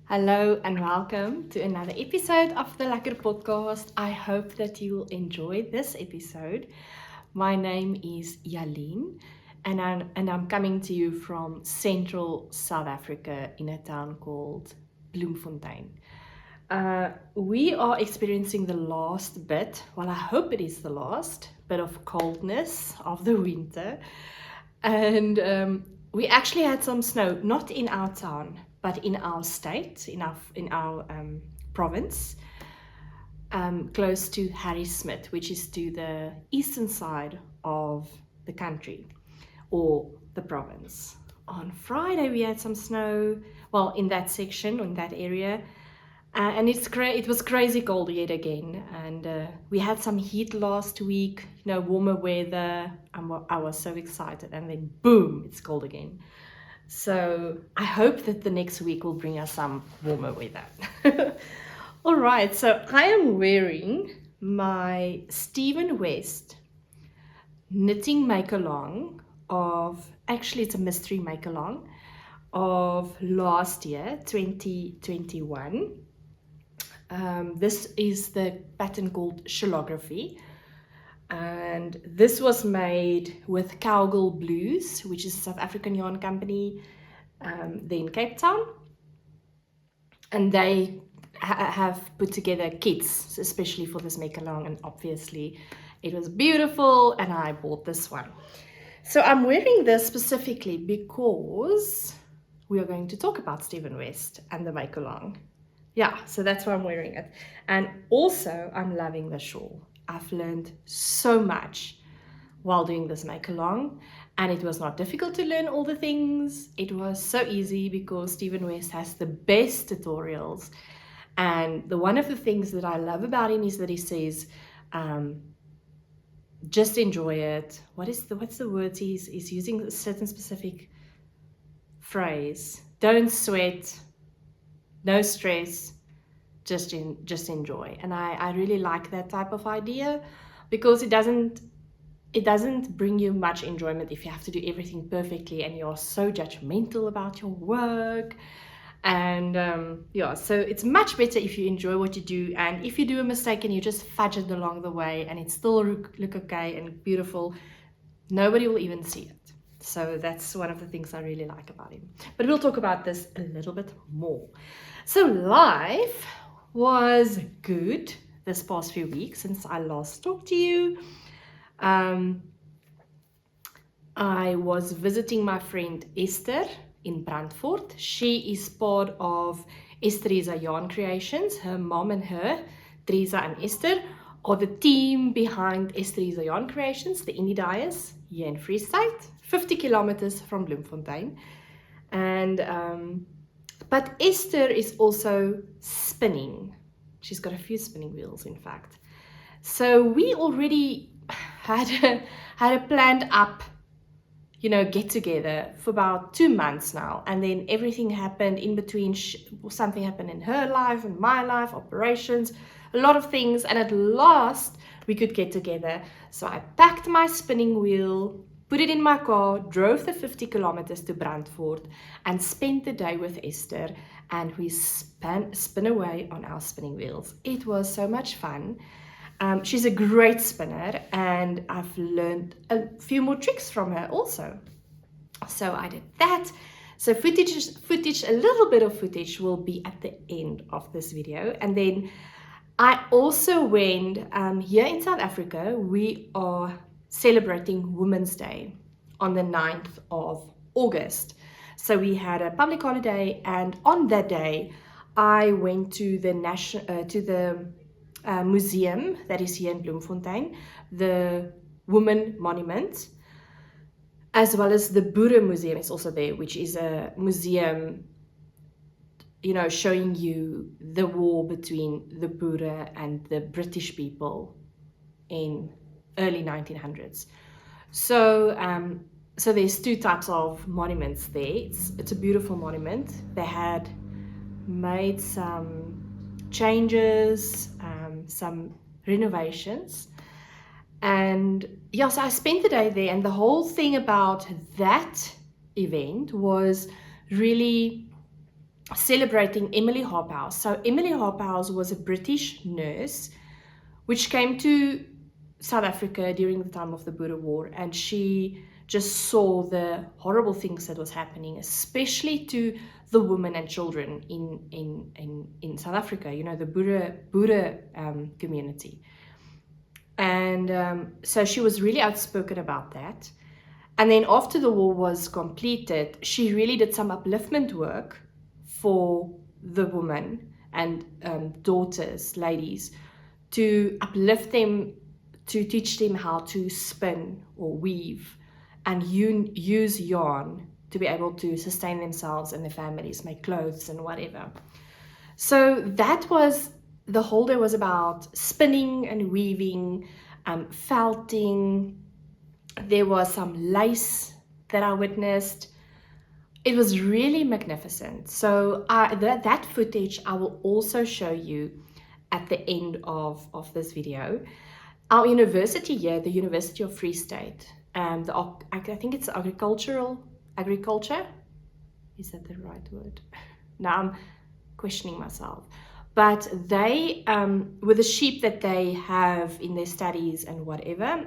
Hello and welcome to another episode of the Lekker podcast. I hope that you will enjoy this episode. My name is Jalene and I'm coming to you from central South Africa in a town called Bloemfontein. We are experiencing the last bit, well I hope it is the last bit of coldness of the winter, and we actually had some snow, not in our town but in our state, in our province, close to Harrismith, which is to the eastern side of the country or the province. On Friday we had some snow, well, in that section, in that area, and it was crazy cold yet again, and we had some heat last week, warmer weather. I was so excited, and then boom, it's cold again. So I hope that the next week will bring us some warmer weather. All right, so I am wearing my Stephen West knitting make-along actually it's a mystery make-along of last year, 2021. This is the pattern called Shawlography. And this was made with Cowgirl Blues, which is a South African yarn company, there in Cape Town, and they have put together kits especially for this make along, and obviously it was beautiful and I bought this one. So I'm wearing this specifically because we are going to talk about Stephen West and the make along. Yeah, so that's why I'm wearing it. And also I'm loving the shawl. I've learned so much while doing this make-along, and it was not difficult to learn all the things. It was so easy because Stephen West has the best tutorials, and one of the things that I love about him is that he says, just enjoy it. What's the word he's using? A certain specific phrase. Don't sweat, no stress. Just enjoy. And I really like that type of idea, because it doesn't bring you much enjoyment if you have to do everything perfectly and you're so judgmental about your work. And so it's much better if you enjoy what you do, and if you do a mistake and you just fudge it along the way and it still look okay and beautiful, nobody will even see it. So that's one of the things I really like about him. But we'll talk about this a little bit more. So life was good this past few weeks since I last talked to you. I was visiting my friend Esther in Brandfort. She is part of Esthers Yarn Creations. Her mom and her, Teresa and Esther, are the team behind Esthers Yarn Creations, the indie dyers here in Free State, 50 kilometers from Bloemfontein. And but Esther is also spinning. She's got a few spinning wheels, in fact. So we already had a planned up, get together for about 2 months now. And then everything happened in between. Something happened in her life and my life, operations, a lot of things. And at last we could get together. So I packed my spinning wheel, put it in my car, drove the 50 kilometers to Brandfort, and spent the day with Esther, and we spin away on our spinning wheels. It was so much fun. She's a great spinner, and I've learned a few more tricks from her also. So I did that. So a little bit of footage will be at the end of this video. And then I also went, here in South Africa, we are celebrating Women's Day on the 9th of August. So we had a public holiday, and on that day I went to the museum that is here in Bloemfontein, the Women Monument, as well as the Boere Museum is also there, which is a museum, showing you the war between the Boere and the British people in early 1900s. So there's two types of monuments there. It's a beautiful monument. They had made some changes, some renovations, and so I spent the day there, and the whole thing about that event was really celebrating Emily Hobhouse. So Emily Hobhouse was a British nurse which came to South Africa during the time of the Boer War, and she just saw the horrible things that was happening, especially to the women and children in South Africa, you know, the Boer community. And so she was really outspoken about that. And then after the war was completed, she really did some upliftment work for the women and daughters, ladies, to uplift them, to teach them how to spin or weave and use yarn to be able to sustain themselves and their families, make clothes and whatever. So that was, the whole day was about spinning and weaving, felting. There was some lace that I witnessed. It was really magnificent. So that footage I will also show you at the end of this video. Our university here, the University of Free State, I think it's agriculture, is that the right word? Now I'm questioning myself. But they, with the sheep that they have in their studies and whatever,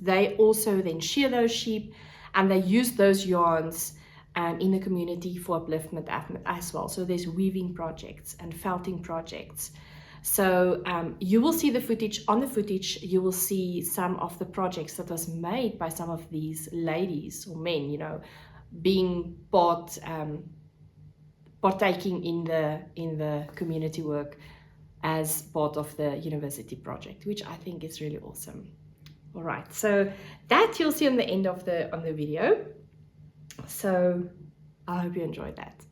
they also then shear those sheep, and they use those yarns in the community for upliftment as well. So there's weaving projects and felting projects. So you will see the footage. On the footage, you will see some of the projects that was made by some of these ladies or men, you know, being partaking in the community work as part of the university project, which I think is really awesome. All right, so that you'll see on the end of the video. So I hope you enjoyed that.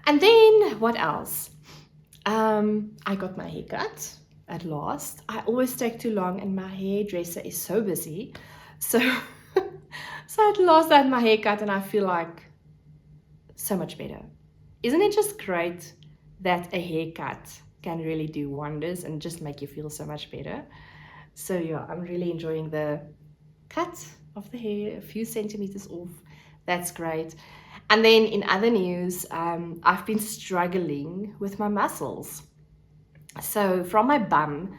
And then what else? I got my hair cut at last. I always take too long, and my hairdresser is so busy. So at last I had my hair cut, and I feel like so much better. Isn't it just great that a haircut can really do wonders and just make you feel so much better? So yeah, I'm really enjoying the cut of the hair, a few centimeters off. That's great. And then in other news, I've been struggling with my muscles. So from my bum,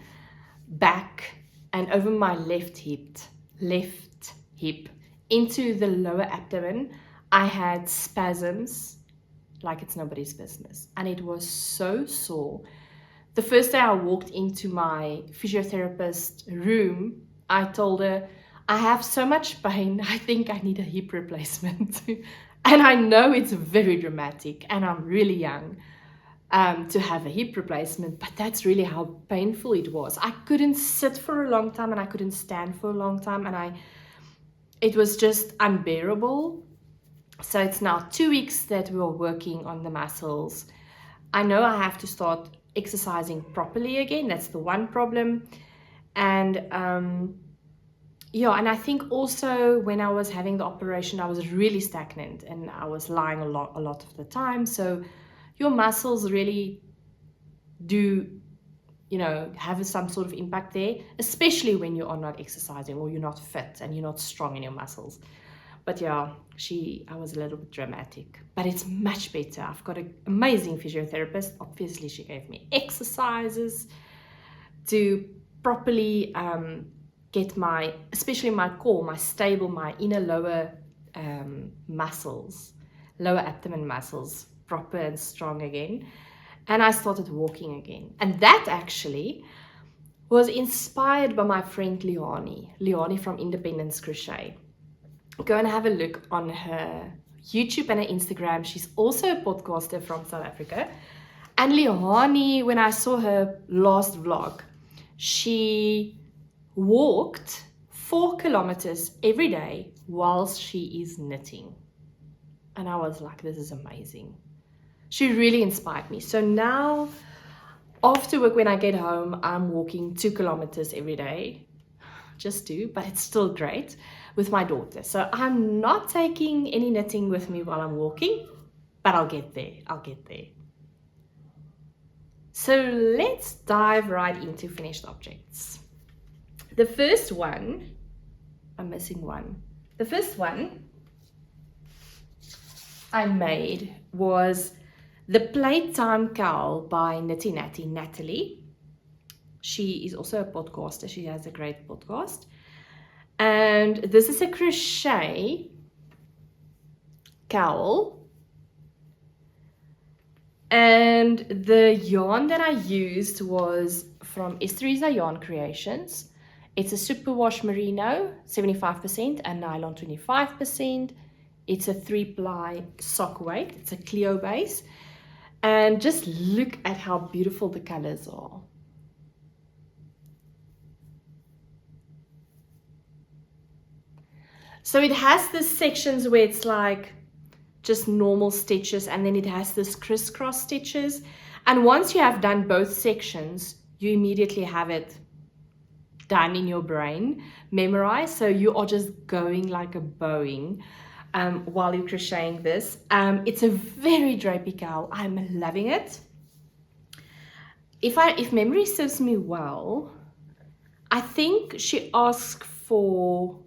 back, and over my left hip into the lower abdomen, I had spasms like it's nobody's business. And it was so sore. The first day I walked into my physiotherapist room, I told her, I have so much pain, I think I need a hip replacement. And I know it's very dramatic, and I'm really young to have a hip replacement, but that's really how painful it was. I couldn't sit for a long time, and I couldn't stand for a long time, and it was just unbearable. So it's now 2 weeks that we are working on the muscles. I know I have to start exercising properly again. That's the one problem. And yeah, and I think also when I was having the operation, I was really stagnant, and I was lying a lot of the time. So your muscles really do, you know, have some sort of impact there, especially when you are not exercising or you're not fit and you're not strong in your muscles. But yeah, I was a little bit dramatic, but it's much better. I've got an amazing physiotherapist. Obviously, she gave me exercises to properly get especially my core, my stable, my inner lower muscles, lower abdomen muscles, proper and strong again. And I started walking again. And that actually was inspired by my friend Leanie from Independence Crochet. Go and have a look on her YouTube and her Instagram. She's also a podcaster from South Africa. And Leanie, when I saw her last vlog, she walked 4 kilometers every day whilst she is knitting. And I was like, this is amazing. She really inspired me. So now, after work, when I get home, I'm walking 2 kilometers every day. Just 2, but it's still great, with my daughter. So I'm not taking any knitting with me while I'm walking, but I'll get there. So let's dive right into finished objects. The first one, I'm missing one. The first one I made was the Playtime Cowl by Natalie. She is also a podcaster. She has a great podcast. And this is a crochet cowl. And the yarn that I used was from Esthers Yarn Creations. It's a superwash merino, 75%, and nylon 25%. It's a 3-ply sock weight. It's a Clio base. And just look at how beautiful the colors are. So it has this sections where it's like just normal stitches, and then it has this crisscross stitches. And once you have done both sections, you immediately have it done in your brain, memorized. So you are just going like a Boeing while you're crocheting this. It's a very drapey cowl. I'm loving it. If memory serves me well, I think she asked for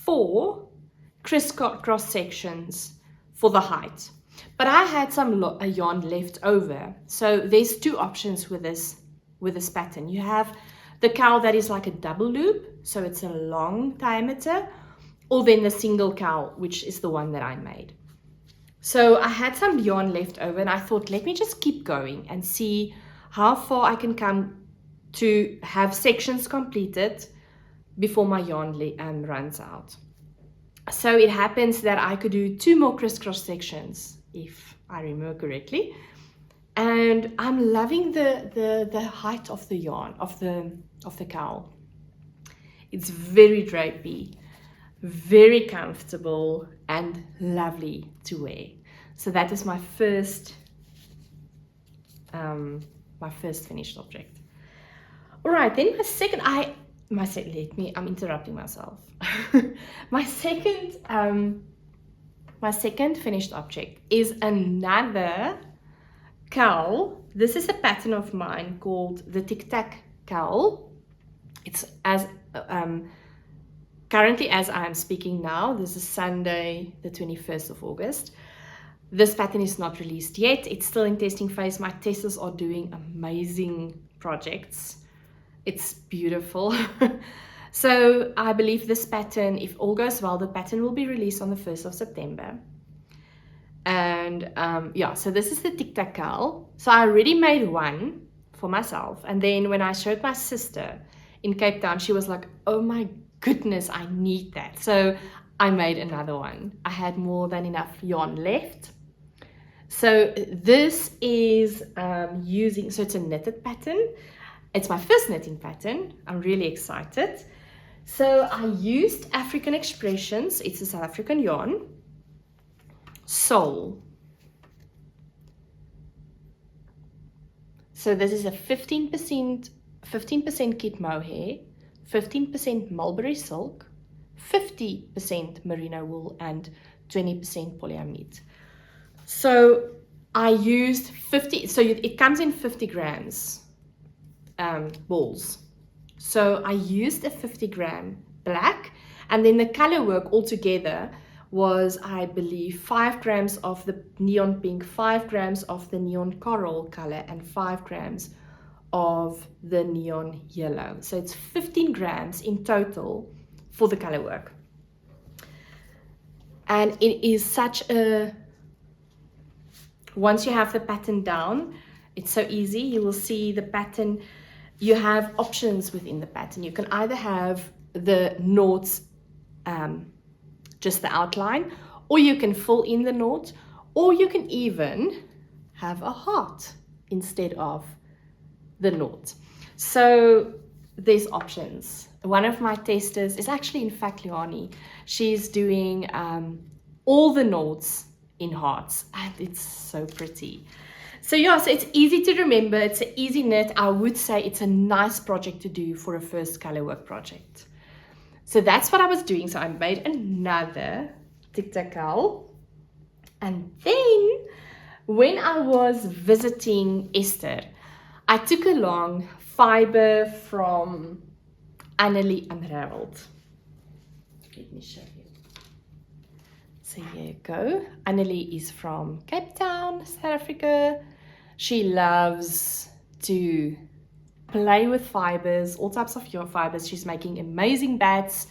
4 crisscross sections for the height, but I had some yarn left over. So there's 2 options with this pattern. You have the cowl that is like a double loop, so it's a long diameter, or then the single cowl, which is the one that I made. So I had some yarn left over, and I thought, let me just keep going and see how far I can come to have sections completed before my yarn runs out. So it happens that I could do 2 more crisscross sections, if I remember correctly. And I'm loving the height of the yarn, of the cowl. It's very drapey, very comfortable, and lovely to wear. So that is my first finished object. All right, then I'm interrupting myself. my second finished object is another cowl. This is a pattern of mine called the Tic Tac Cowl. It's currently, as I am speaking now, this is Sunday, the 21st of August. This pattern is not released yet. It's still in testing phase. My testers are doing amazing projects. It's beautiful. So I believe this pattern, if all goes well, the pattern will be released on the 1st of September. And yeah, so this is the Tic Tac Cowl. So I already made one for myself. And then when I showed my sister in Cape Town, she was like, oh my goodness, I need that. So I made another one. I had more than enough yarn left. So this is so it's a knitted pattern. It's my first knitting pattern. I'm really excited. So I used African Expressions. It's a South African yarn. Shawl. So this is a 15% kit mohair, 15% mulberry silk, 50% merino wool, and 20% polyamide. So I used 50, so it comes in 50 grams balls. So I used a 50-gram black, and then the color work altogether was, I believe, 5 grams of the neon pink, 5 grams of the neon coral color, and 5 grams of the neon yellow. So it's 15 grams in total for the color work. And it is such a, once you have the pattern down, it's so easy. You will see the pattern. You have options within the pattern. You can either have the knots, just the outline, or you can fill in the knot, or you can even have a heart instead of the knot. So there's options. One of my testers is actually, in fact, Leanie. She's doing all the knots in hearts, and it's so pretty. So yeah, so it's easy to remember. It's an easy knit. I would say it's a nice project to do for a first color work project. So that's what I was doing. So I made another Tic Tac Cowl. And then when I was visiting Esther, I took along fiber from Annelie Unraveled. Let me show you. So here you go. Annelie is from Cape Town, South Africa. She loves to play with fibers, all types of yarn fibers. She's making amazing bats,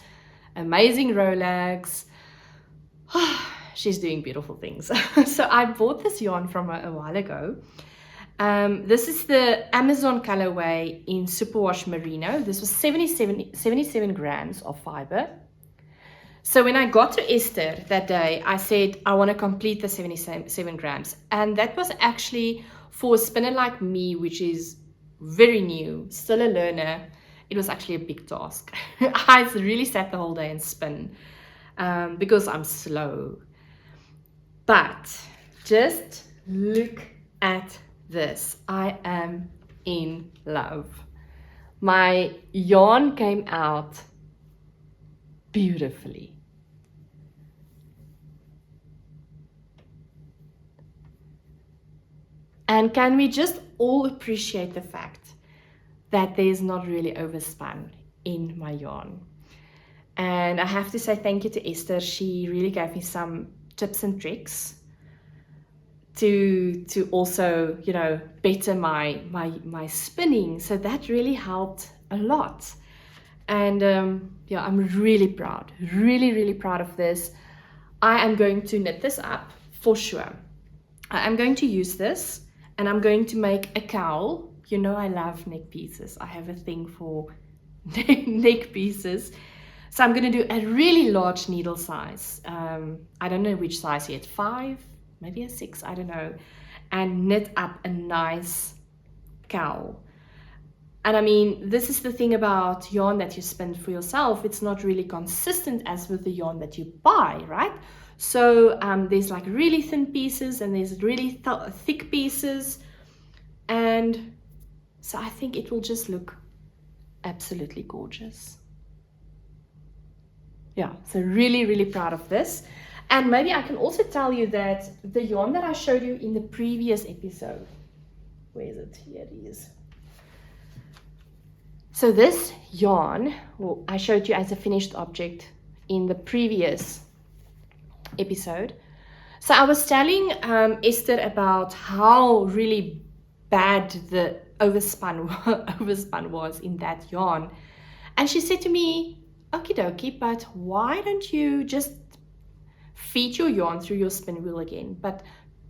amazing Rolex. She's doing beautiful things. So I bought this yarn from her a while ago. This is the Amazon colorway in Superwash Merino. This was 77 grams of fiber. So when I got to Esther that day, I said, I want to complete the 77 grams. And that was actually for a spinner like me, which is very new, still a learner. It was actually a big task. I really sat the whole day and spin because I'm slow. But just look at this. I am in love. My yarn came out beautifully. And can we just all appreciate the fact that there's not really overspun in my yarn? And I have to say thank you to Esther. She really gave me some tips and tricks to also, you know, better my spinning. So that really helped a lot. And yeah, I'm really proud, really proud of this. I am going to knit this up for sure. I am going to use this and I'm going to make a cowl. You know, I love neck pieces. I have a thing for neck pieces. So I'm going to do a really large needle size. I don't know which size yet, 5, maybe a 6, I don't know. And knit up a nice cowl. And I mean, this is the thing about yarn that you spin for yourself. It's not really consistent as with the yarn that you buy, right? So there's like really thin pieces and there's really thick pieces. And so I think it will just look absolutely gorgeous. Yeah, so really proud of this. And maybe I can also tell you that the yarn that I showed you in the previous episode, where is it? Here it is. So this yarn, well, I showed you as a finished object in the previous episode. So I was telling Esther about how really bad the overspun was in that yarn. And she said to me, okie dokie, but why don't you just feed your yarn through your spin wheel again, but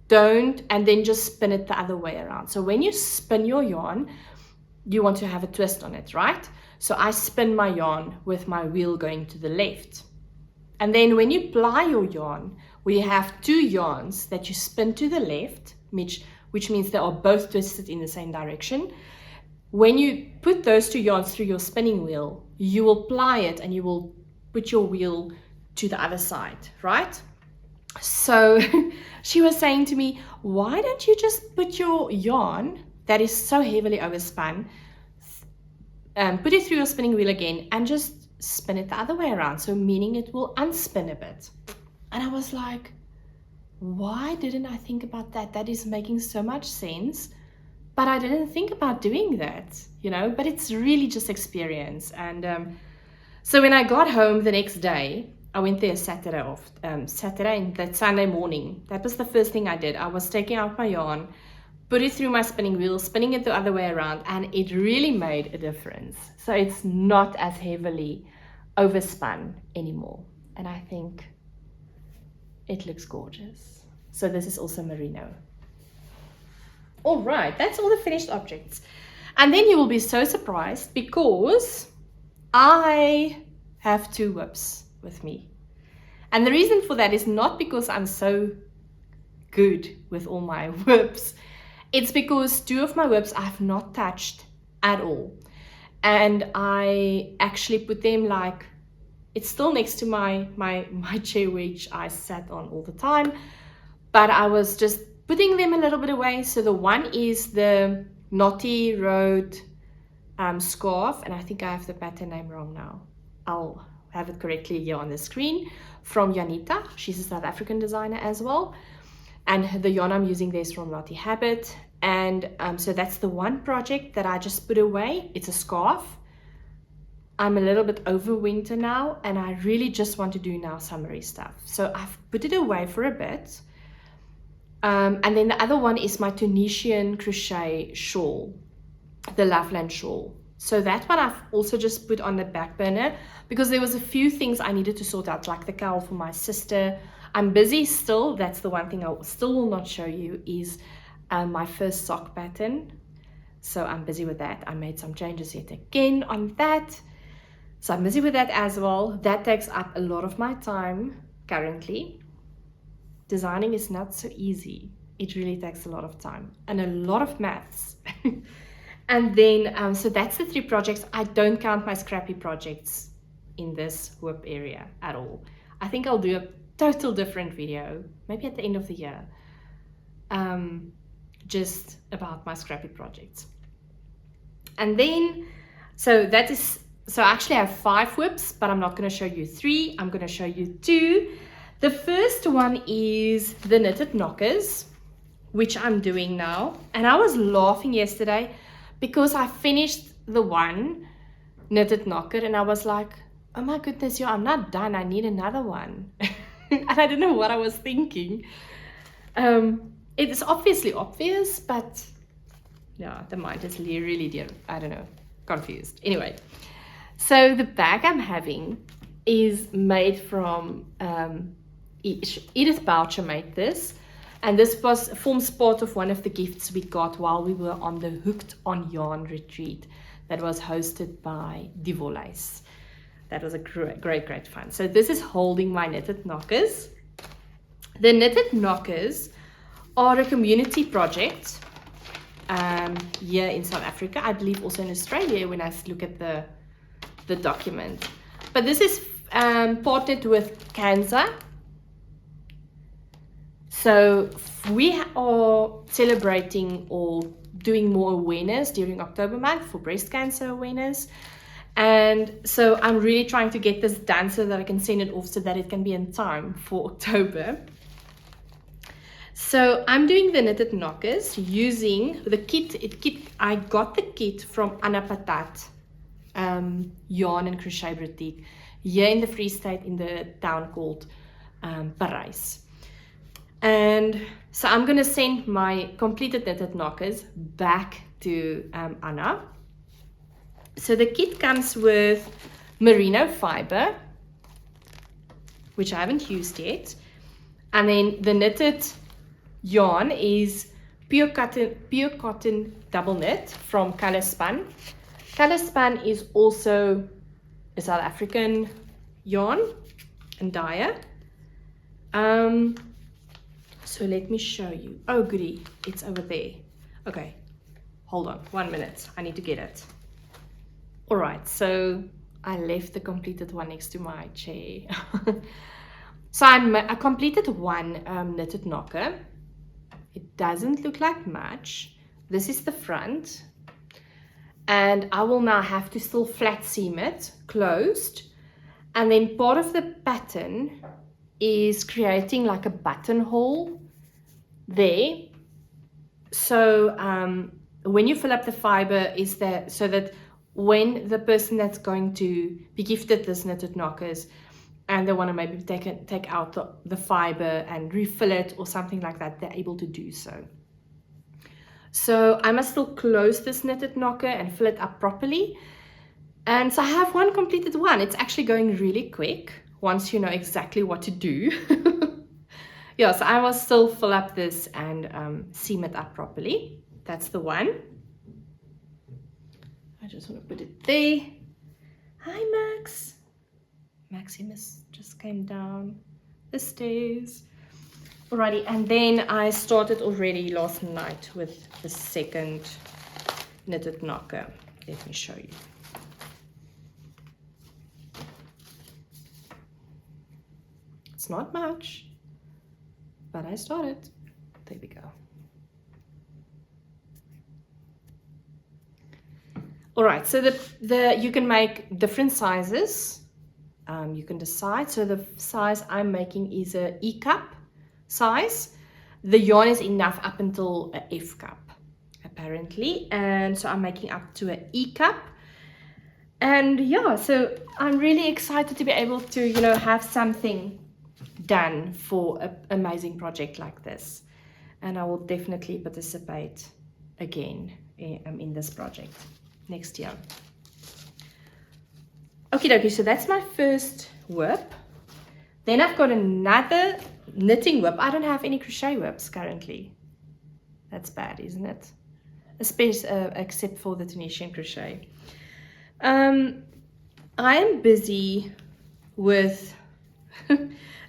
don't, and then just spin it the other way around. So when you spin your yarn, you want to have a twist on it, right? So I spin my yarn with my wheel going to the left. And then when you ply your yarn, we have 2 yarns that you spin to the left, which means they are both twisted in the same direction. When you put those 2 yarns through your spinning wheel, you will ply it and you will put your wheel to the other side, right? So she was saying to me, why don't you just put your yarn that is so heavily overspun, put it through your spinning wheel again and just spin it the other way around, so meaning it will unspin a bit. And I was like, why didn't I think about that? That is making so much sense, but I didn't think about doing that, you know, but it's really just experience. And so when I got home the next day, I went there Saturday and that Sunday morning, that was the first thing I did. I was taking out my yarn, put it through my spinning wheel, spinning it the other way around, and it really made a difference. So it's not as heavily overspun anymore. And I think it looks gorgeous. So this is also merino. All right, that's all the finished objects. And then you will be so surprised because I have 2 whips with me. And the reason for that is not because I'm so good with all my whips. It's because 2 of my whips I have not touched at all. And I actually put them like, it's still next to my chair, which I sat on all the time. But I was just putting them a little bit away. So the one is the KNOTTY Road scarf. And I think I have the pattern name wrong now. I'll have it correctly here on the screen, from Janita. She's a South African designer as well. And the yarn I'm using there is from Lottie Habit. And so that's the one project that I just put away. It's a scarf. I'm a little bit over winter now, and I really just want to do now summery stuff. So I've put it away for a bit. And then the other one is my Tunisian crochet shawl, the Loveland shawl. So that one I've also just put on the back burner because there was a few things I needed to sort out, like the cowl for my sister. I'm busy still. That's the one thing I still will not show you is my first sock pattern. So I'm busy with that. I made some changes yet again on that. So I'm busy with that as well. That takes up a lot of my time currently. Designing is not so easy. It really takes a lot of time and a lot of maths. And then, so that's the 3 projects. I don't count my scrappy projects in this whip area at all. I think I'll do a total different video, maybe at the end of the year, just about my scrappy projects. And then, so actually I have 5 whips, but I'm not going to show you 3. I'm going to show you 2. The first one is the knitted knockers, which I'm doing now. And I was laughing yesterday because I finished the one knitted knocker and I was like, oh my goodness, I'm not done. I need another one. And I don't know what I was thinking. It is obviously obvious, but yeah, the mind is really, I don't know, confused. Anyway, so the bag I'm having is made from, Edith Boucher made this. And this forms part of one of the gifts we got while we were on the Hooked on Yarn retreat that was hosted by Divoleis. That was a great fun. So this is holding my knitted knockers. The knitted knockers are a community project here in South Africa. I believe also in Australia when I look at the document. But this is partnered with Cancer. So we are celebrating or doing more awareness during October month for breast cancer awareness. And so I'm really trying to get this done so that I can send it off so that it can be in time for October. So I'm doing the knitted knockers using the kit. I got the kit from Anna Patat Yarn and Crochet Boutique here in the Free State in the town called Parijs. And so I'm going to send my completed knitted knockers back to Anna. So the kit comes with Merino Fiber, which I haven't used yet. And then the knitted yarn is pure cotton double knit from Color Spun. Color Spun is also a South African yarn and dyer. So let me show you. Oh goody, it's over there. Okay, hold on 1 minute. I need to get it. All right, so I left the completed one next to my chair. So I completed one knitted knocker. It doesn't look like much. This is the front. And I will now have to still flat seam it closed. And then part of the pattern is creating like a buttonhole there. So when you fill up the fiber is there so that when the person that's going to be gifted this knitted knockers and they want to maybe take out the fiber and refill it or something like that, they're able to do so. So I must still close this knitted knocker and fill it up properly. And so I have one completed one. It's actually going really quick once you know exactly what to do. Yeah, so I will still fill up this and seam it up properly. That's the one. I just want to put it there. Hi, Max. Maximus just came down the stairs. Alrighty, and then I started already last night with the second knitted knocker. Let me show you. It's not much, but I started. There we go. All right, so you can make different sizes. You can decide. So the size I'm making is a E cup size. The yarn is enough up until a F cup, apparently. And so I'm making up to an E cup. And yeah, so I'm really excited to be able to, you know, have something done for an amazing project like this. And I will definitely participate again in this project next year. Okie dokie, so that's my first whip. Then I've got another knitting whip. I don't have any crochet whips currently. That's bad, isn't it? Especially except for the Tunisian crochet. I am busy with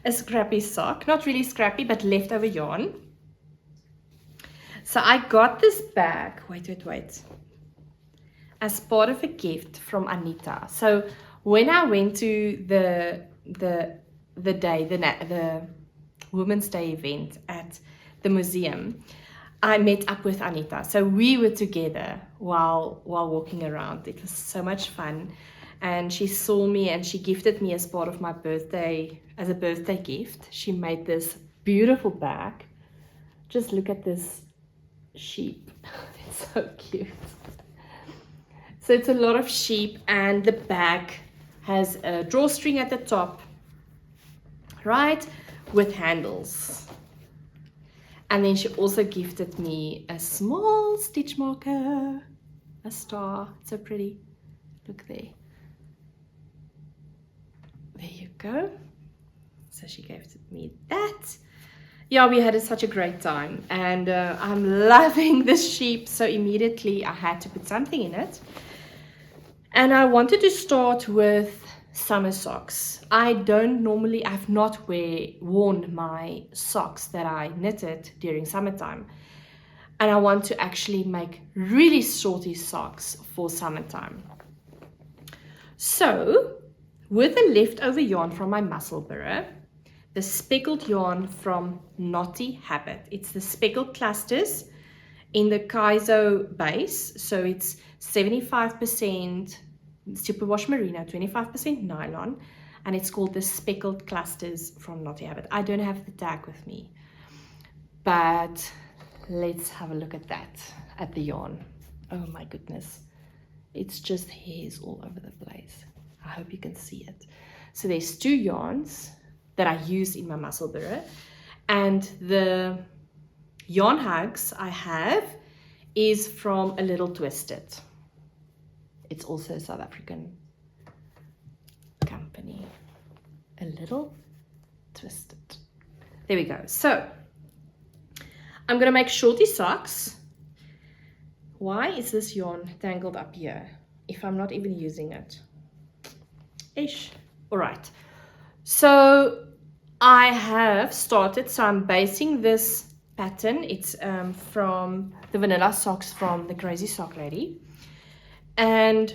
a scrappy sock. Not really scrappy, but leftover yarn. So I got this bag. Wait. As part of a gift from Anita. So when I went to the Women's Day event at the museum, I met up with Anita. So we were together while walking around. It was so much fun. And she saw me and she gifted me as part of my birthday, as a birthday gift. She made this beautiful bag. Just look at this sheep. It's so cute. So it's a lot of sheep, and the bag has a drawstring at the top, right, with handles. And then she also gifted me a small stitch marker, a star. It's so pretty. Look there. There you go. So she gifted me that. Yeah, we had such a great time, and I'm loving this sheep. So immediately I had to put something in it. And I wanted to start with summer socks. I've not worn my socks that I knitted during summertime. And I want to actually make really shorty socks for summertime. So, with the leftover yarn from my muscle burr, the speckled yarn from KNOTTY Habit. It's the speckled clusters in the Kaizo base. So it's 75% superwash merino, 25% nylon, and it's called the speckled clusters from KNOTTY Habit. I don't have the tag with me, but let's have a look at that, at the yarn. Oh my goodness, it's just hairs all over the place. I hope you can see it. So there's two yarns that I use in my muscle burr, and the yarn hugs I have is from A Little Twisted. It's also a South African company. A Little Twisted. There we go. So I'm gonna make shorty socks. Why is this yarn tangled up here if I'm not even using it? Ish. All right. So I have started. So I'm basing this pattern. It's from the vanilla socks from the Crazy Sock Lady. And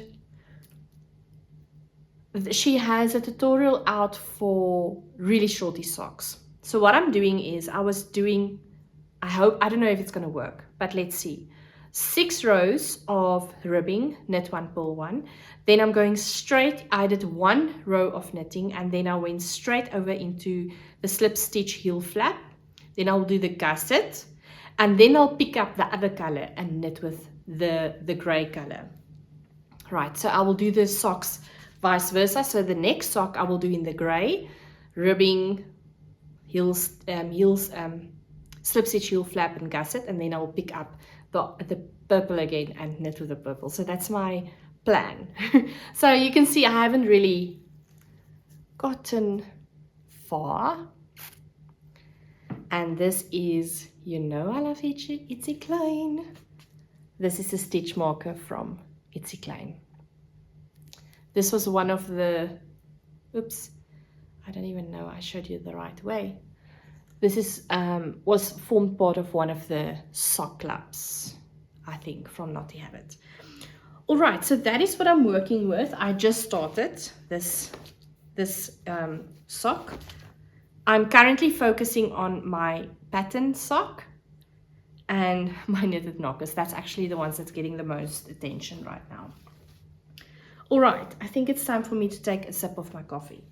she has a tutorial out for really shorty socks. So what I'm doing is I don't know if it's going to work, but let's see. 6 rows of ribbing, knit 1, purl 1. Then I'm going straight, I did 1 row of knitting, and then I went straight over into the slip stitch heel flap. Then I'll do the gusset, and then I'll pick up the other color and knit with the gray color. Right, so I will do the socks vice versa. So the next sock I will do in the gray, ribbing, heels, slip stitch, heel flap, and gusset, and then I will pick up the purple again and knit with the purple. So that's my plan. So you can see I haven't really gotten far. And this is, you know, I love Itsy Klein. This is a stitch marker from Itsy Klein. This was one of the, oops, I don't even know I showed you the right way. This is was formed part of one of the sock clubs, I think, from KNOTTY Habit. All right, so that is what I'm working with. I just started this sock. I'm currently focusing on my pattern sock and my knitted knockers. That's actually the ones that's getting the most attention right now. All right, I think it's time for me to take a sip of my coffee.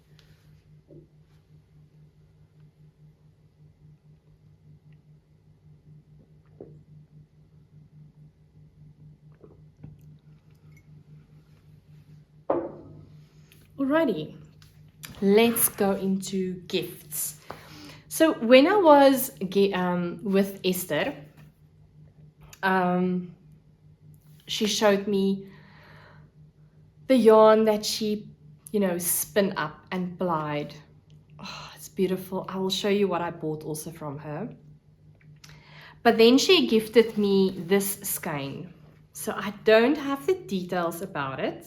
Alrighty, let's go into gifts. So when I was with Esther, she showed me the yarn that she, spun up and plied. Oh, it's beautiful. I will show you what I bought also from her. But then she gifted me this skein. So I don't have the details about it,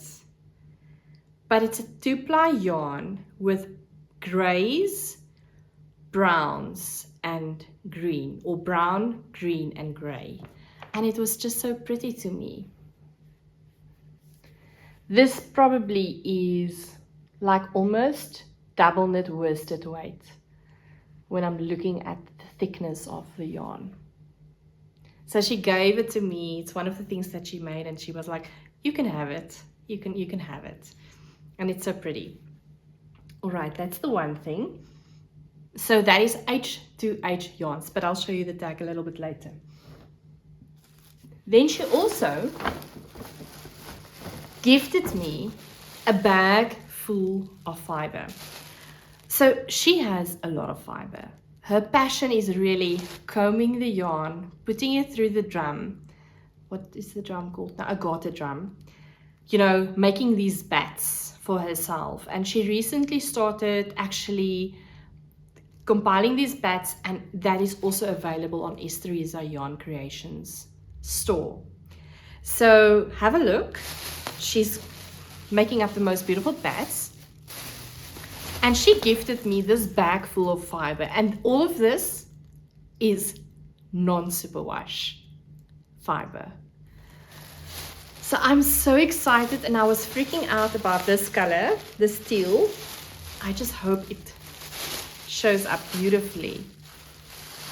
but it's a 2-ply yarn with grays, browns and green, or brown, green and gray. And it was just so pretty to me. This probably is like almost double knit worsted weight when I'm looking at the thickness of the yarn. So she gave it to me. It's one of the things that she made, and she was like, you can have it. You can have it. And it's so pretty. All right, that's the one thing. So that is H2H yarns, but I'll show you the tag a little bit later. Then she also gifted me a bag full of fiber. So she has a lot of fiber. Her passion is really combing the yarn, putting it through the drum. What is the drum called now? A garter drum. Making these bats for herself. And she recently started actually compiling these bats, and that is also available on Esther Yarn Creations store. So have a look. She's making up the most beautiful bats. And she gifted me this bag full of fiber. And all of this is non-superwash fiber. So I'm so excited, and I was freaking out about this color, this teal. I just hope it shows up beautifully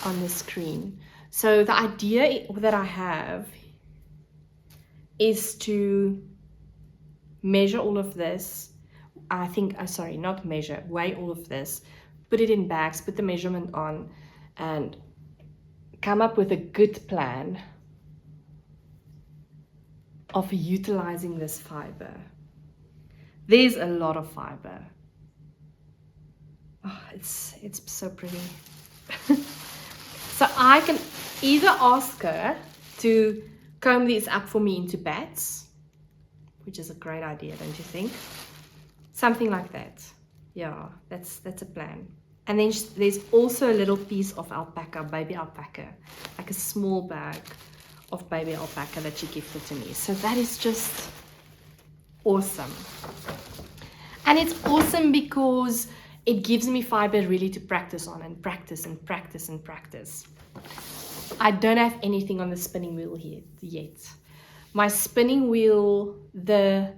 on the screen. So the idea that I have is to measure all of this. Weigh all of this, put it in bags, put the measurement on, and come up with a good plan of utilizing this fiber. There's a lot of fiber. Oh, it's so pretty. So I can either ask her to comb these up for me into bats, which is a great idea, don't you think? Something like that. Yeah, that's a plan. And then there's also a little piece of alpaca, baby alpaca, like a small bag of baby alpaca that she gifted to me. So that is just awesome. And it's awesome because it gives me fiber really to practice on, and practice and practice and practice. I don't have anything on the spinning wheel here yet. My spinning wheel, the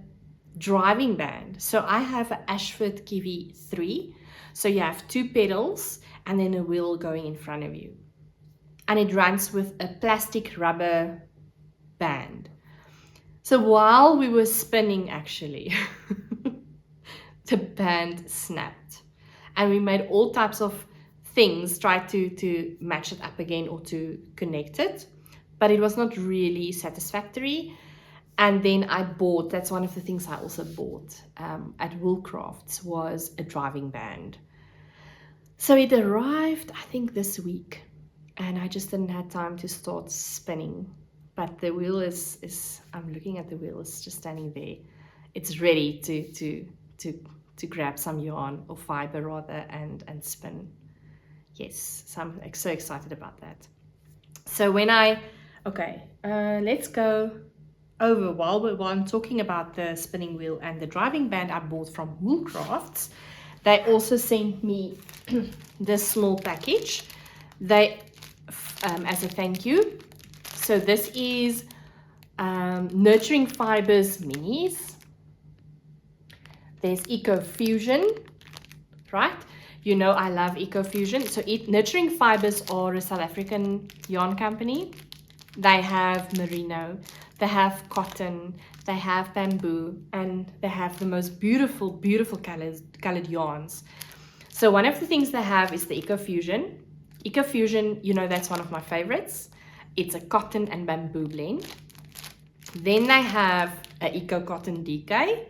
driving band. So I have an Ashford Kiwi 3. So you have 2 pedals and then a wheel going in front of you. And it runs with a plastic rubber band. So while we were spinning, actually, the band snapped. And we made all types of things, tried to match it up again or to connect it. But it was not really satisfactory. And then that's one of the things I also bought at Woolcrafts, was a driving band. So it arrived, I think, this week. And I just didn't have time to start spinning. But the wheel is I'm looking at the wheel, it's just standing there. It's ready to grab some yarn, or fiber rather, and spin. Yes, so I'm so excited about that. So let's go over while I'm talking about the spinning wheel and the driving band I bought from Woolcrafts. They also sent me this small package. As a thank you. So this is Nurturing Fibers minis. There's Eco Fusion, right? I love Eco Fusion. So Nurturing Fibers are a South African yarn company. They have merino, they have cotton, they have bamboo, and they have the most beautiful, beautiful colored yarns. So one of the things they have is the Eco Fusion. Eco Fusion, that's one of my favorites. It's a cotton and bamboo blend. Then they have a Eco Cotton DK,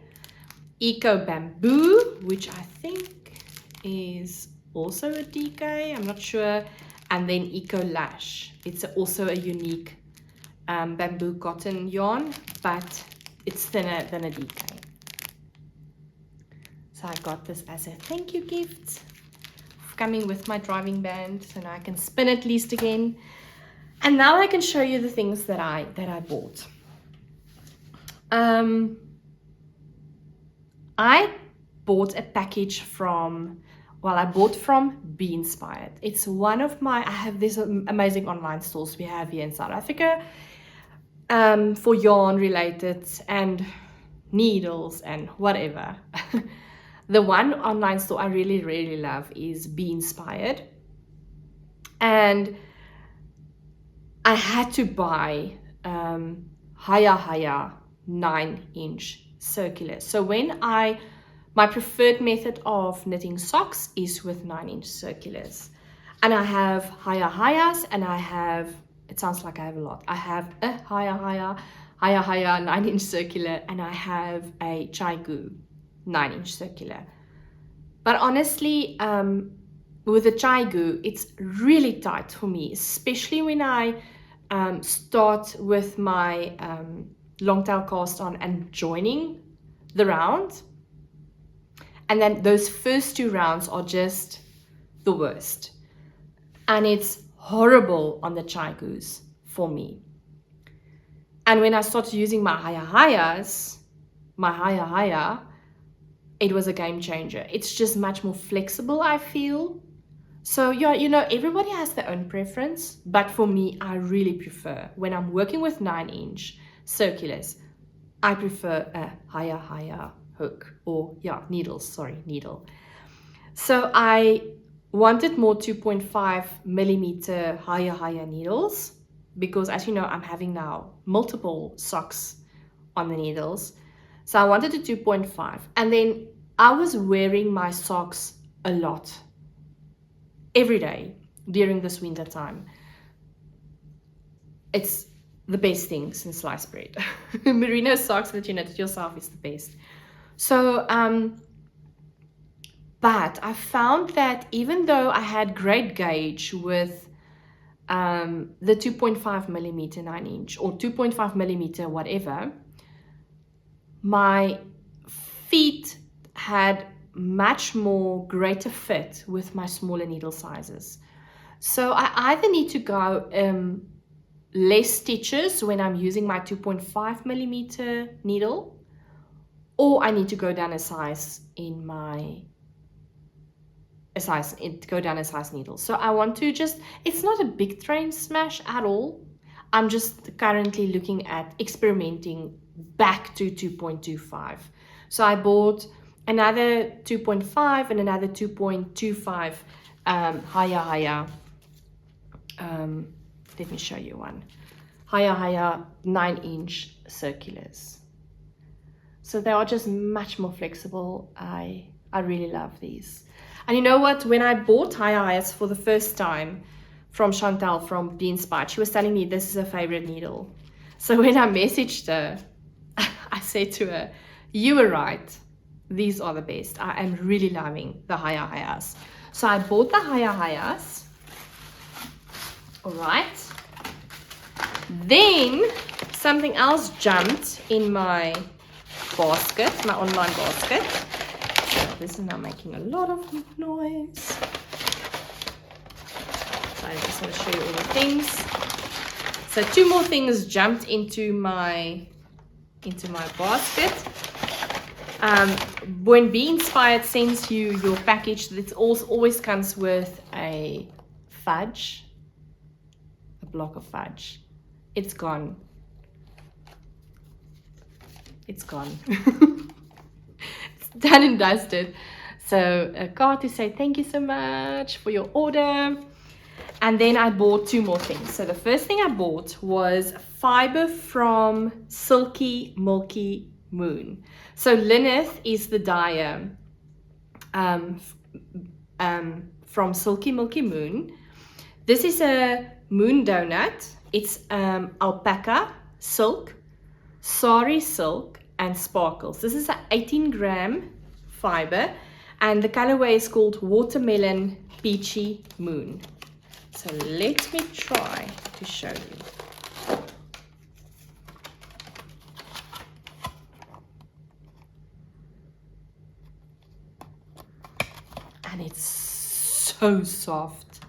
Eco Bamboo, which I think is also a DK, I'm not sure, and then Eco Lash. It's also a unique bamboo cotton yarn, but it's thinner than a DK. So I got this as a thank you gift, coming with my driving band, so now I can spin at least again. And now I can show you the things that I bought. I bought a package from, well, I bought from Be Inspired. It's one of my, I have these amazing online stores we have here in South Africa for yarn related and needles and whatever. The one online store I really love is Be Inspired. And I had to buy higher 9-inch circular. So when my preferred method of knitting socks is with 9-inch circulars. And I have higher, and I have, it sounds like I have a lot. I have a higher 9-inch circular, and I have a Chaigu 9-inch circular. But honestly, with the Chaigu, it's really tight for me, especially when I start with my long tail cast on and joining the round. And then those first 2 rounds are just the worst. And it's horrible on the Chaigus for me. And when I started using my higher, it was a game changer. It's just much more flexible, I feel. So yeah, you know, everybody has their own preference, but for me, I really prefer, when I'm working with 9-inch circulars, I prefer a higher hook, or yeah, needle. So I wanted more 2.5 millimeter higher needles, because as you know, I'm having now multiple socks on the needles. So I wanted a 2.5, and then I was wearing my socks a lot every day during this winter time. It's the best thing since sliced bread. Merino socks that you knit yourself is the best. So but I found that even though I had great gauge with the 2.5 millimeter 9-inch or 2.5 millimeter whatever, my feet had much more greater fit with my smaller needle sizes. So I either need to go less stitches when I'm using my 2.5 millimeter needle, or I need to go down a size in my needle. So I want to just, it's not a big train smash at all. I'm just currently looking at experimenting back to 2.25. So I bought another 2.5 and another 2.25 higher let me show you one higher 9-inch circulars. So they are just much more flexible. I really love these. And you know what, when I bought higher for the first time from Chantal from Be Inspired, she was telling me this is her favorite needle. So when I messaged her, I said to her, you were right, these are the best. I am really loving the higher. So I bought the higher. All right. Then something else jumped in my basket, my online basket. So this is now making a lot of noise. So I just want to show you all the things. So 2 more things jumped into my basket. When Be Inspired sends you your package, it always comes with a block of fudge. It's gone. It's done and dusted. So a card to say thank you so much for your order. And then I bought 2 more things. So the first thing I bought was fiber from Silky Moon. So Lyneth is the dyer from Silky Moon. This is a moon donut. It's alpaca silk, sari silk, and sparkles. This is an 18-gram fiber, and the colorway is called Watermelon Peachy Moon. So let me try to show you. And it's so soft,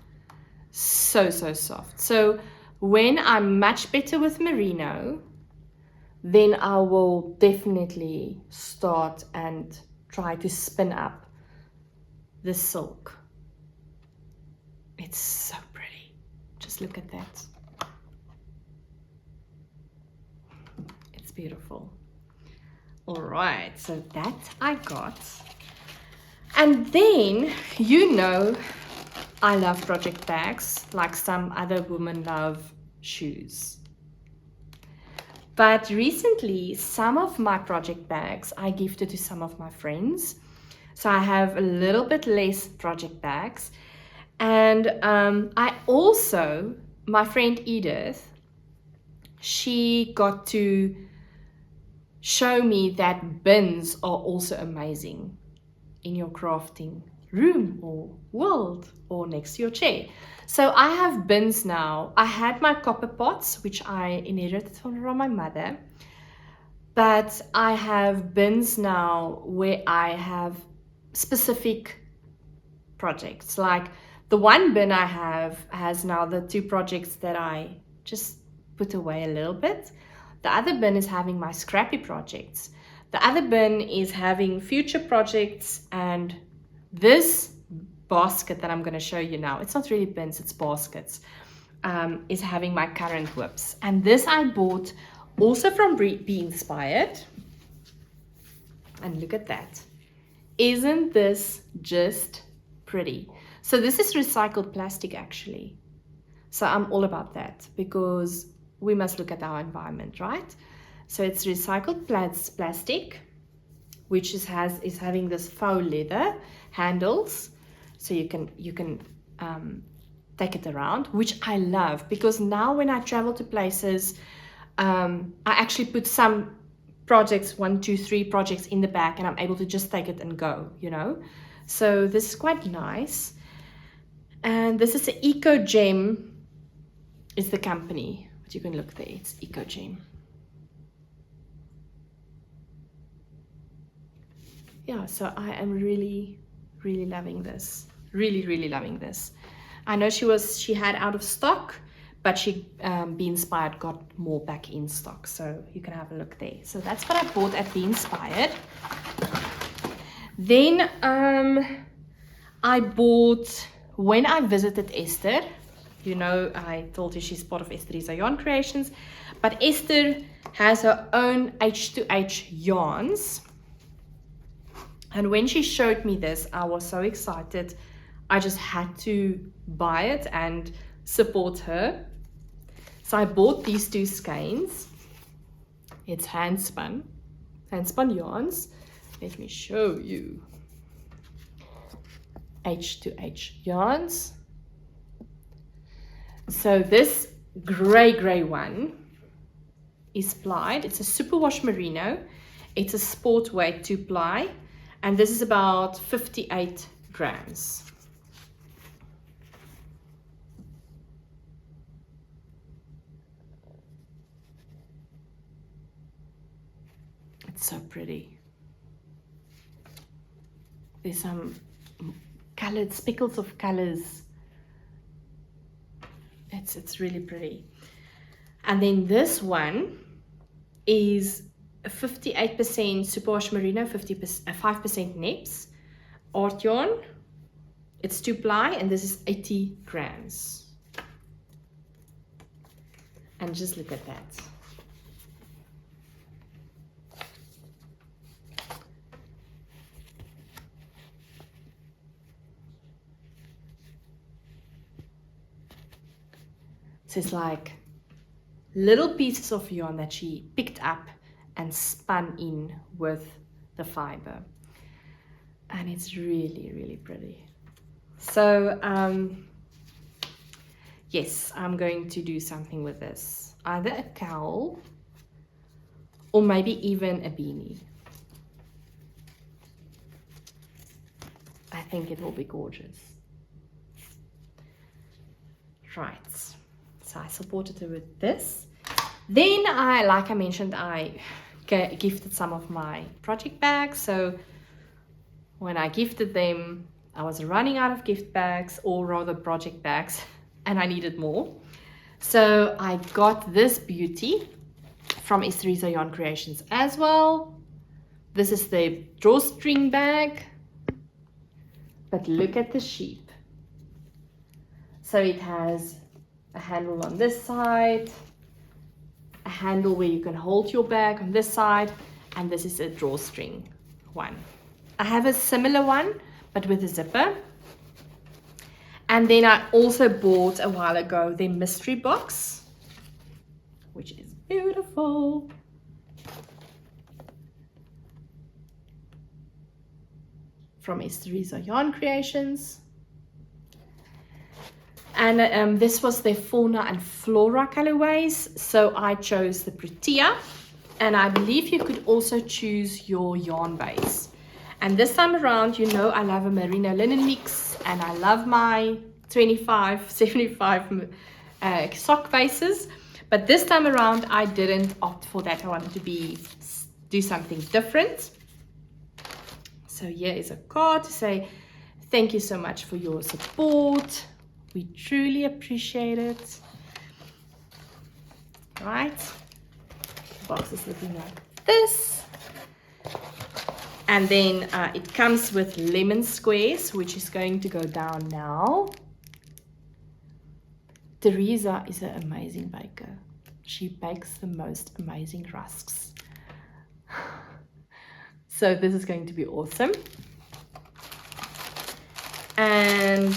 so soft. So when I'm much better with merino, then I will definitely start and try to spin up the silk. It's so pretty. Just look at that. It's beautiful. All right, so that I got. And then, you know, I love project bags like some other women love shoes. But recently, some of my project bags I gifted to some of my friends. So I have a little bit less project bags. And I also, my friend Edith, she got to show me that bins are also amazing in your crafting room or world or next to your chair. So I have bins now. I had my copper pots, which I inherited from my mother, but I have bins now where I have specific projects. Like the one bin I have has now the 2 projects that I just put away a little bit. The other bin is having my scrappy projects. The other bin is having future projects, and this basket that I'm going to show you now, it's not really bins, it's baskets, is having my current whips. And this I bought also from Be Inspired. And look at that. Isn't this just pretty? So this is recycled plastic actually. So I'm all about that because we must look at our environment, right? So it's recycled plastic, which is having this faux leather handles, so you can take it around, which I love because now when I travel to places, I actually put some projects, 1, 2, 3 projects in the bag, and I'm able to just take it and go, you know. So this is quite nice. And this is the Eco Gem, is the company, but you can look there, it's Eco Gem. Yeah, so I am really loving this. Really loving this. I know she had out of stock, but she Be Inspired got more back in stock, so you can have a look there. So that's what I bought at Be Inspired. Then I bought, when I visited Esther, you know, I told you she's part of Esthers Yarn Creations, but Esther has her own H2H yarns. And when she showed me this, I was so excited. I just had to buy it and support her. So I bought these 2 skeins. It's hand spun yarns. Let me show you. H2H yarns. So this gray one is plied. It's a superwash merino. It's a sport weight 2 ply. And this is about 58 grams. It's so pretty. There's some colored speckles of colors. It's really pretty. And then this one is 58% superwash merino, 5% neps, art yarn. It's 2 ply, and this is 80 grams. And just look at that. So it's like little pieces of yarn that she picked up and spun in with the fiber, and it's really pretty. So yes, I'm going to do something with this, either a cowl or maybe even a beanie. I think it will be gorgeous. Right, so I supported her with this. Then like I mentioned, I gifted some of my project bags. So when I gifted them, I was running out of gift bags, or rather project bags, and I needed more. So I got this beauty from Esthers Yarn Creations as well. This is the drawstring bag, but look at the sheep. So it has a handle on this side, a handle where you can hold your bag on this side, and this is a drawstring one. I have a similar one, but with a zipper. And then I also bought a while ago the mystery box, which is beautiful. From Esthers Yarn Creations. And this was their fauna and flora colorways, so I chose the Protea, and I believe you could also choose your yarn base. And this time around, you know, I love a merino linen mix, and I love my 25-75 sock bases, but this time around I didn't opt for that. I wanted to do something different. So here is a card to say thank you so much for your support. We truly appreciate it. Right, the box is looking like this. And then it comes with lemon squares, which is going to go down now. Teresa is an amazing baker. She bakes the most amazing rusks. So this is going to be awesome. And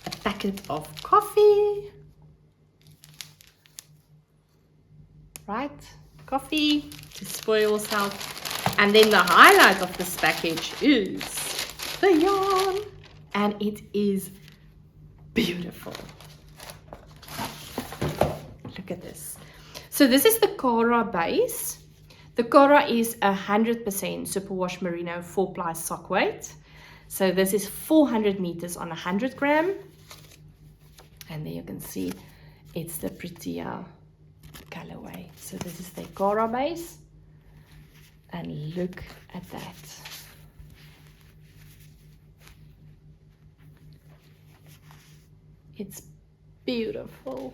a packet of coffee. Right, coffee to spoil yourself. And then the highlight of this package is the yarn. And it is beautiful. Look at this. So this is the Cara base. The Cara is 100% superwash merino 4-ply sock weight. So this is 400 meters on 100 gram. And there you can see it's the Protea colorway. So this is the Cara base. And look at that. It's beautiful.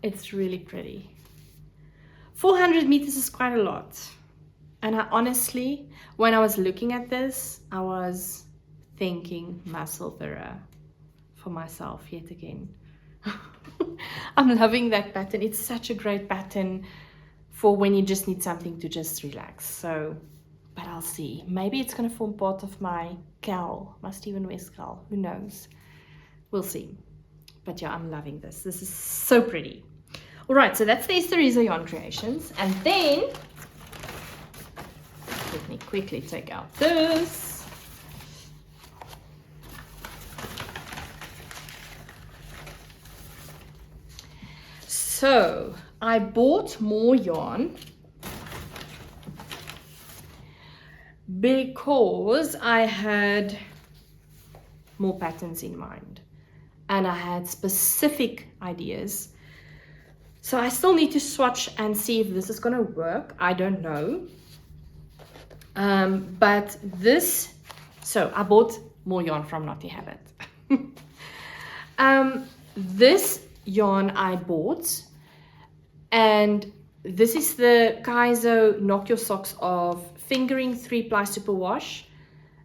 It's really pretty. 400 meters is quite a lot. And I honestly, when I was looking at this, I was thinking muscle thorough for myself yet again. I'm loving that pattern. It's such a great pattern for when you just need something to just relax. So, but I'll see. Maybe it's going to form part of my cowl, my Stephen West cowl. Who knows? We'll see. But yeah, I'm loving this. This is so pretty. All right, so that's the Esthers Yarn Creations. And then, let me quickly take out this. So, I bought more yarn because I had more patterns in mind and I had specific ideas. So I still need to swatch and see if this is going to work. I don't know. But this, so I bought more yarn from KNOTTY Habit. This yarn I bought, and this is the Kaizo Knock Your Socks Off Fingering 3-ply Superwash,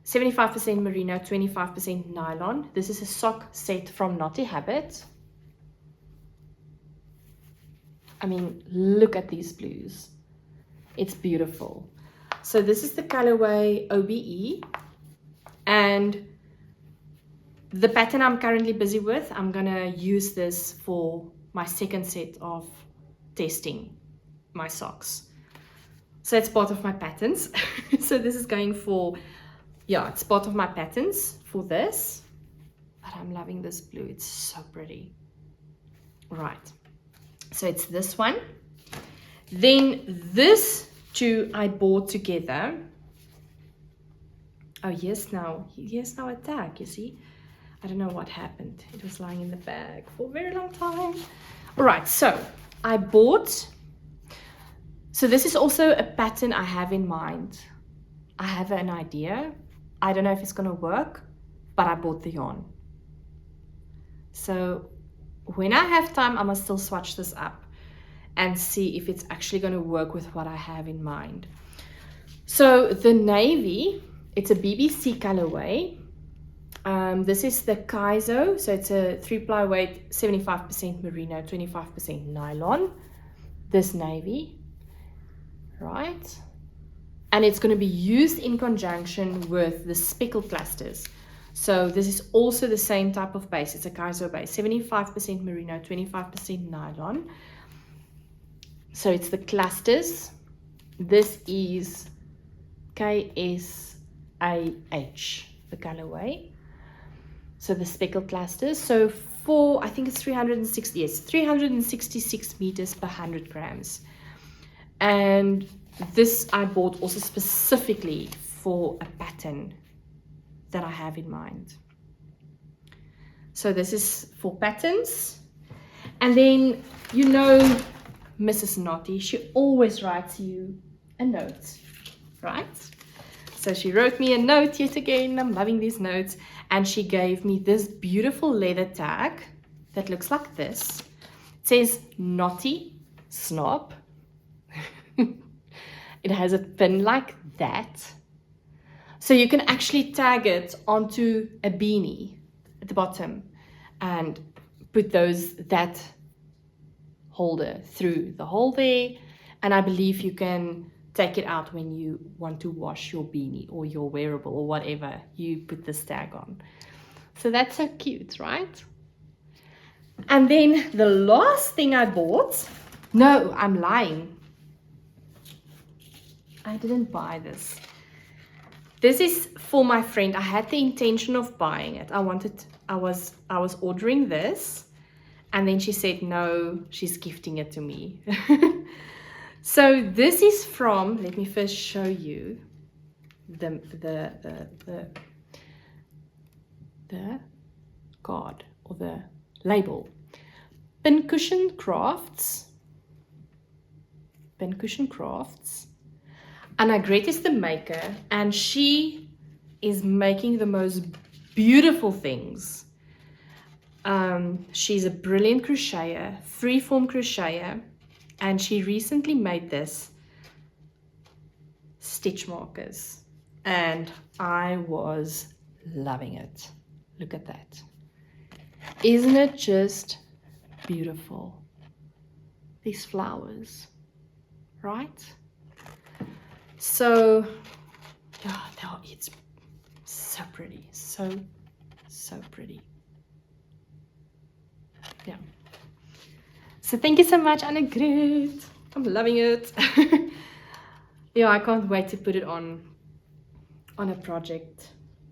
75% merino, 25% nylon. This is a sock set from KNOTTY Habit. I mean, look at these blues. It's beautiful. So this is the colorway OBE, and the pattern I'm currently busy with, I'm gonna use this for my second set of testing my socks. So it's part of my patterns. So this is going for, yeah, it's part of my patterns for this. But I'm loving this blue. It's so pretty. Right. So it's this one. Then this two I bought together. Oh, here's now a tag, you see. I don't know what happened. It was lying in the bag for a very long time. All right, so I bought, so this is also a pattern I have in mind. I have an idea. I don't know if it's gonna work, but I bought the yarn. So when I have time, I must still swatch this up and see if it's actually gonna work with what I have in mind. So the navy, it's a BBC colorway. This is the Kaizo, so it's a 3-ply weight, 75% merino, 25% nylon. This navy, right? And it's going to be used in conjunction with the speckle clusters. So this is also the same type of base. It's a Kaizo base, 75% merino, 25% nylon. So it's the clusters. This is KSAH, the colorway. So the speckle clusters. So for, I think it's 360, yes, 366 meters per 100 grams. And this I bought also specifically for a pattern that I have in mind. So this is for patterns. And then, you know, Mrs. KNOTTY, she always writes you a note, right? So she wrote me a note yet again. I'm loving these notes. And she gave me this beautiful leather tag that looks like this. It says KNOTTY Snob. It has a pin like that. So you can actually tag it onto a beanie at the bottom and put that holder through the hole there. And I believe you can take it out when you want to wash your beanie or your wearable or whatever you put this tag on. So that's so cute, right? And then the last thing I bought, no, I'm lying. I didn't buy this. This is for my friend. I had the intention of buying it. I was ordering this, and then she said no, she's gifting it to me. So this is from, let me first show you the card or the label. Pincushion Crafts. Annegret is the maker, and she is making the most beautiful things. She's a brilliant crocheter, freeform crocheter, and she recently made this stitch markers, and I was loving it. Look at that. Isn't it just beautiful? These flowers, right? So, yeah, it's so pretty, so pretty. Yeah. So thank you so much, Annegret. I'm loving it. Yeah, I can't wait to put it on a project.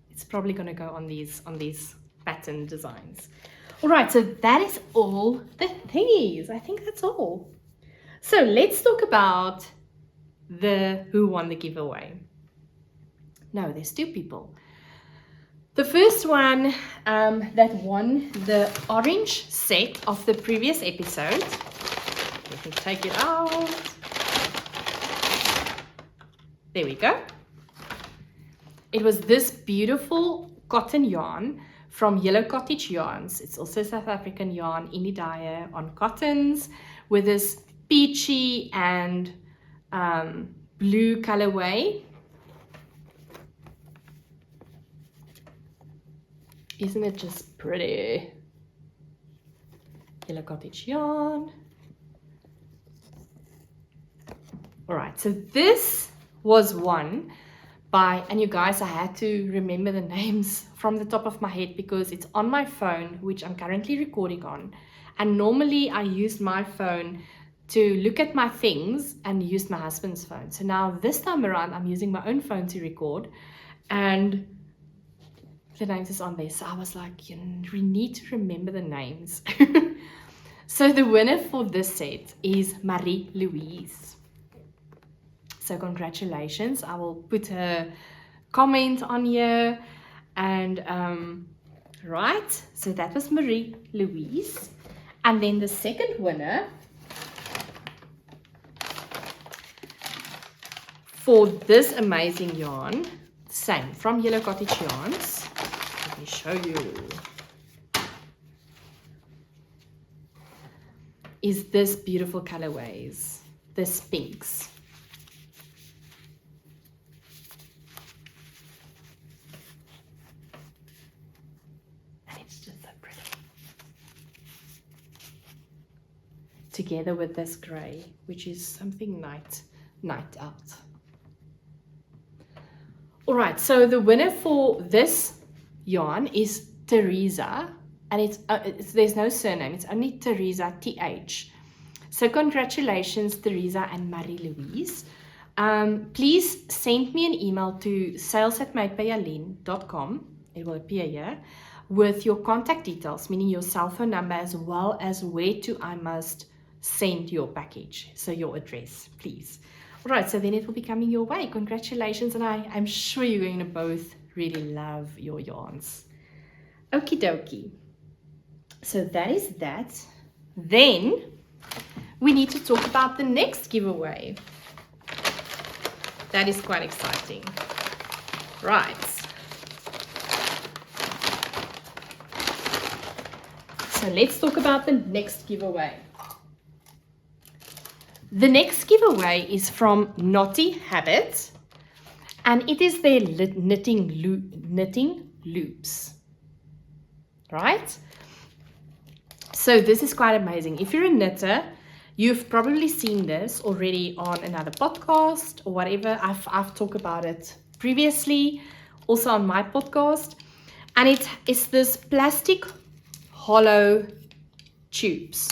It's probably gonna go on these pattern designs. All right, so that is all the thingies. I think that's all. So let's talk about who won the giveaway. No, there's two people. The first one that won the orange set of the previous episode. Let me take it out. There we go. It was this beautiful cotton yarn from Yellow Cottage Yarns. It's also South African yarn, indie dye on cottons with this peachy and blue colorway. Isn't it just pretty? Yellow Cottage yarn. All right, so this was won by, and you guys, I had to remember the names from the top of my head because it's on my phone, which I'm currently recording on. And normally I use my phone to look at my things and use my husband's phone. So now this time around, I'm using my own phone to record, and the names is on there. So I was like, you need to remember the names. So the winner for this set is Marie-Louise. So congratulations. I will put her comment on here. And right, so that was Marie-Louise. And then the second winner for this amazing yarn, same, from Yellow Cottage Yarns. Let me show you. Is this beautiful colorways, this pinks. And it's just so pretty. Together with this gray, which is something night out. All right, so the winner for this yarn is Teresa, and it's there's no surname, it's only Teresa, TH. So congratulations, Teresa and Marie-Louise. Please send me an email to sales@madebyjalene.com, it will appear here, with your contact details, meaning your cell phone number, as well as where to I must send your package, so your address, please. All right, so then it will be coming your way. Congratulations, and I'm sure you're going to both really love your yarns. Okie dokie. So that is that. Then we need to talk about the next giveaway. That is quite exciting. Right. So let's talk about the next giveaway. The next giveaway is from KNOTTY Habit, and it is their knitting loops, right? So this is quite amazing. If you're a knitter, you've probably seen this already on another podcast or whatever. I've talked about it previously, also on my podcast, and it's this plastic hollow tubes.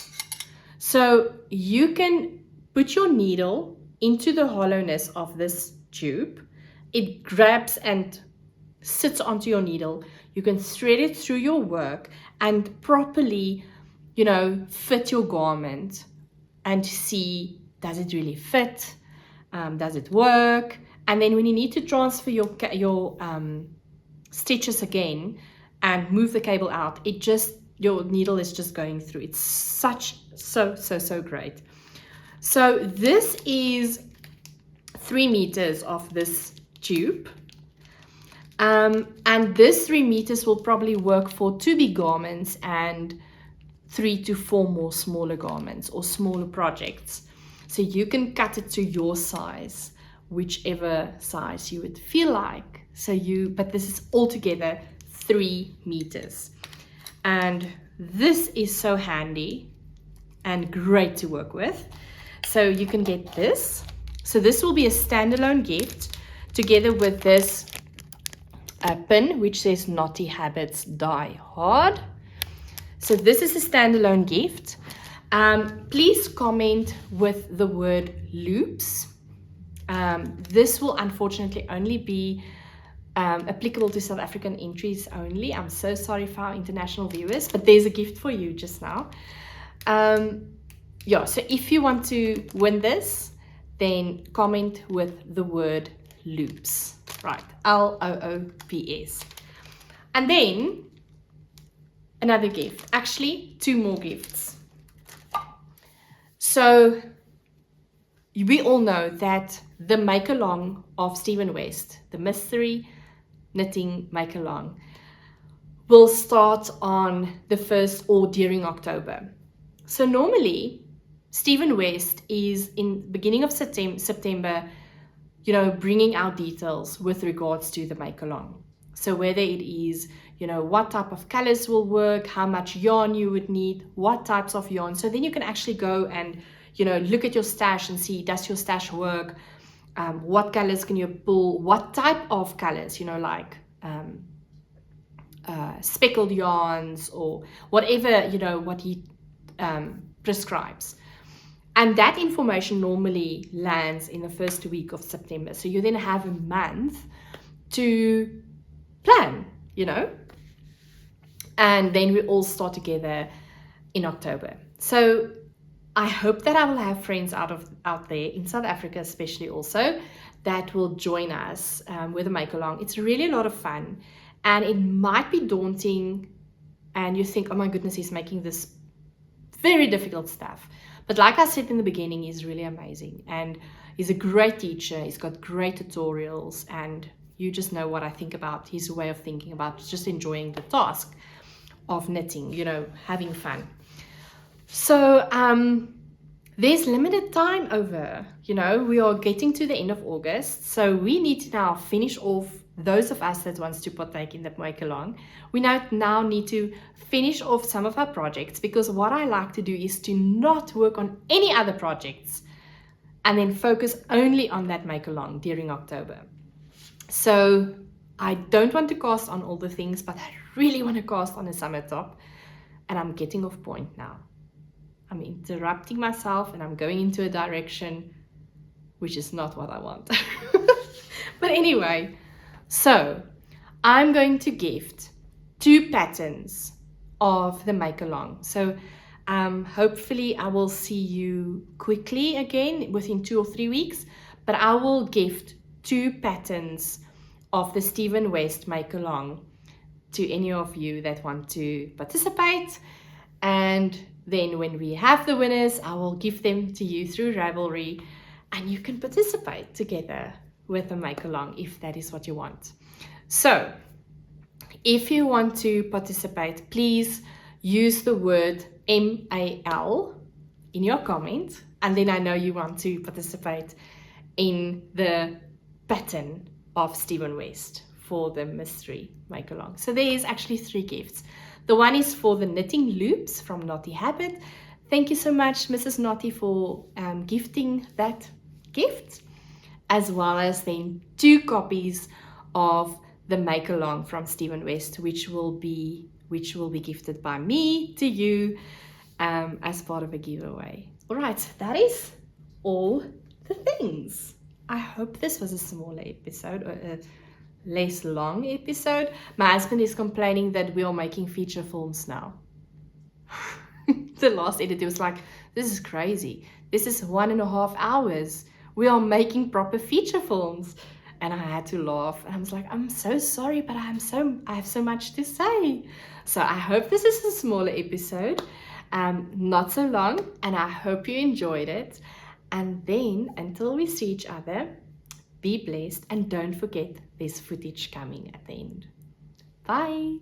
So you can put your needle into the hollowness of this tube. It grabs and sits onto your needle. You can thread it through your work and properly, you know, fit your garment and see, does it really fit? Does it work? And then when you need to transfer your stitches again and move the cable out, your needle is just going through. It's so great. So this is 3 meters of this tube, and this 3 meters will probably work for 2 big garments and 3 to 4 more smaller garments or smaller projects. So you can cut it to your size, whichever size you would feel like. But this is altogether 3 meters, and this is so handy and great to work with. So you can get this. So this will be a standalone gift together with this pin which says KNOTTY Habits Die Hard. So this is a standalone gift. Please comment with the word loops. This will unfortunately only be applicable to South African entries only. I'm so sorry for our international viewers, but there's a gift for you just now. Yeah, so if you want to win this, then comment with the word loops, right? LOOPS. And then another gift, actually 2 more gifts. So we all know that the make along of Stephen West, the mystery knitting make along, will start on the 1st or during October. So normally Stephen West is in the beginning of September, you know, bringing out details with regards to the make along. So whether it is, you know, what type of colors will work, how much yarn you would need, what types of yarn. So then you can actually go and, you know, look at your stash and see, does your stash work? What colors can you pull? What type of colors, you know, like speckled yarns or whatever, you know, what he prescribes. And that information normally lands in the 1st week of September. So you then have a month to plan, you know. And then we all start together in October. So I hope that I will have friends out there in South Africa, especially also, that will join us with a make along. It's really a lot of fun, and it might be daunting, and you think, oh my goodness, he's making this very difficult stuff. But like I said in the beginning, he's really amazing, and he's a great teacher. He's got great tutorials, and you just know what I think about his way of thinking about just enjoying the task of knitting, you know, having fun. So there's limited time over, you know, we are getting to the end of August, so we need to now finish off, those of us that wants to partake in the make along. We now need to finish off some of our projects, because what I like to do is to not work on any other projects and then focus only on that make along during October. So I don't want to cast on all the things, but I really want to cast on a summer top, and I'm getting off point now. I'm interrupting myself and I'm going into a direction which is not what I want. But anyway, so I'm going to gift 2 patterns of the make along. So hopefully I will see you quickly again within 2 or 3 weeks, but I will gift 2 patterns of the Stephen West make along to any of you that want to participate. And then when we have the winners, I will give them to you through Ravelry, and you can participate together with a make along if that is what you want. So if you want to participate, please use the word MAL in your comment, and then I know you want to participate in the pattern of Stephen West for the mystery make along. So there is actually 3 gifts. The one is for the knitting loops from Knotty Habit. Thank you so much, Mrs. Knotty, for gifting that gift, as well as then 2 copies of the make along from Stephen West, which will be gifted by me to you as part of a giveaway. All right, that is all the things. I hope this was a smaller episode, or a less long episode. My husband is complaining that we are making feature films now. The last editor was like, this is crazy. This is 1.5 hours. We are making proper feature films. And I had to laugh. And I was like, I'm so sorry, but I have so much to say. So I hope this is a smaller episode, not so long, and I hope you enjoyed it. And then until we see each other, be blessed, and don't forget there's footage coming at the end. Bye.